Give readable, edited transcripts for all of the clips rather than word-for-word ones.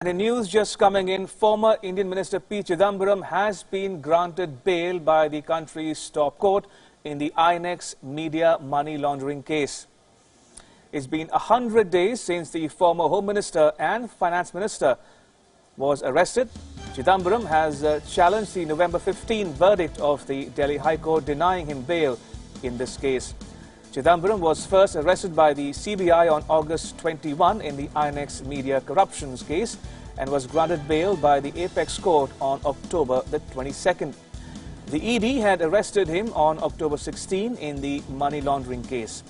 The news just coming in, former Indian Minister P Chidambaram has been granted bail by the country's top court in the INX Media money laundering case. It's been 100 days since the former Home Minister and Finance Minister was arrested. Chidambaram has challenged the November 15 verdict of the Delhi High Court denying him bail in this case. Chidambaram was first arrested by the CBI on August 21 in the INX Media corruptions case and was granted bail by the Apex Court on October the 22nd. The ED had arrested him on October 16 in the money laundering case,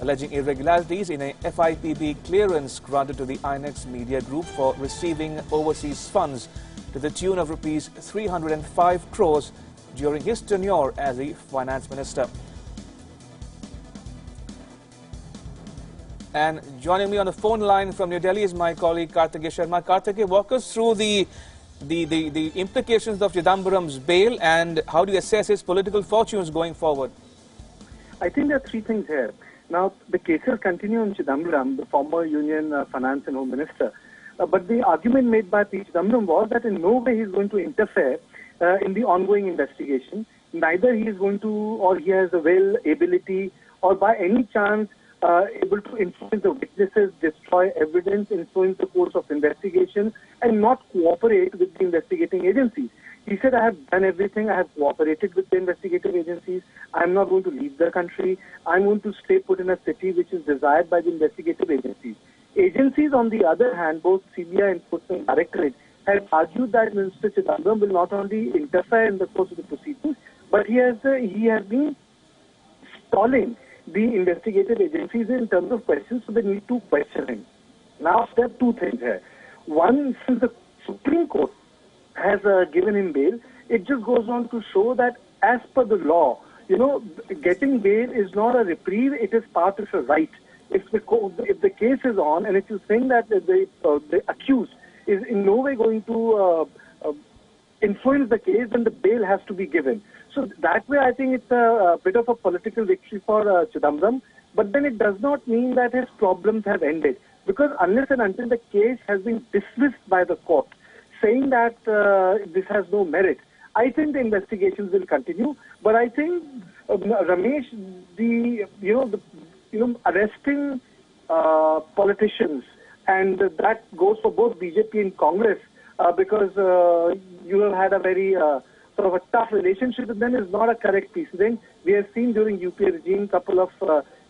alleging irregularities in a FIPB clearance granted to the INX Media Group for receiving overseas funds to the tune of Rs 305 crores during his tenure as the Finance Minister. And joining me on the phone line from New Delhi is my colleague Karthik Sharma. Karthik, walk us through the implications of Chidambaram's bail and how do you assess his political fortunes going forward? I think there are three things here. Now, the cases continue on Chidambaram, the former Union Finance and Home Minister. But the argument made by P Chidambaram was that in no way he is going to interfere in the ongoing investigation. Neither he is going to, or he has the will, ability, or by any chance able to influence the witnesses, destroy evidence, influence the course of investigation, and not cooperate with the investigating agencies. He said, I have done everything, I have cooperated with the investigative agencies, I am not going to leave the country, I am going to stay put in a city which is desired by the investigative agencies. Agencies, on the other hand, both CBI and Enforcement Directorate, have argued that Mr. Chidambaram will not only interfere in the course of the proceedings, but he has been stalling the investigative agencies in terms of questions, so they need to question him. Now, there are two things here. One, since the Supreme Court has given him bail, it just goes on to show that as per the law, getting bail is not a reprieve, it is part of a right. If the case is on and if you think that the accused is in no way going to influence the case, then the bail has to be given. So that way, I think it's a bit of a political victory for Chidambaram, but then it does not mean that his problems have ended. Because unless and until the case has been dismissed by the court, saying that this has no merit, I think the investigations will continue. But I think, Ramesh, arresting politicians, and that goes for both BJP and Congress, because you have had a very sort of a tough relationship with them, is not a correct precedent. We have seen during UPA regime, couple of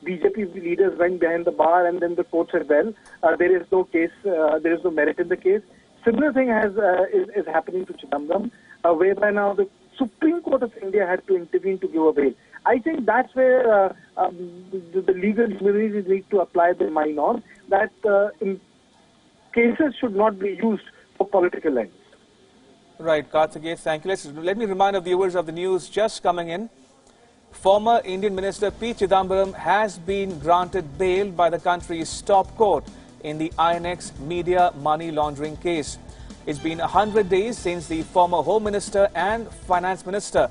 BJP leaders went behind the bar, and then the court said, well, there is no case, there is no merit in the case. Similar thing is happening to Chidambaram, whereby now the Supreme Court of India had to intervene to give a bail. I think that's where the legal humanities need to apply their mind on, that cases should not be used for political ends. Right, Karthik, thank you. Let me remind the viewers of the news just coming in. Former Indian Minister P Chidambaram has been granted bail by the country's top court in the INX Media money laundering case. It's been 100 days since the former Home Minister and Finance Minister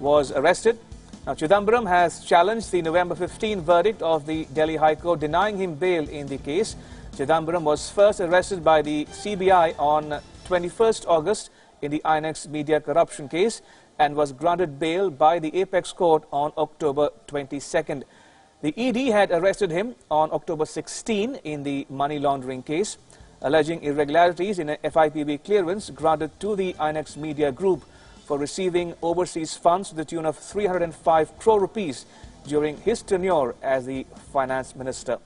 was arrested. Now, Chidambaram has challenged the November 15 verdict of the Delhi High Court denying him bail in the case. Chidambaram was first arrested by the CBI on 21st August in the INX Media corruption case and was granted bail by the Apex Court on October 22nd. The ED had arrested him on October 16 in the money laundering case, alleging irregularities in a FIPB clearance granted to the INX Media Group for receiving overseas funds to the tune of 305 crore rupees during his tenure as the Finance Minister.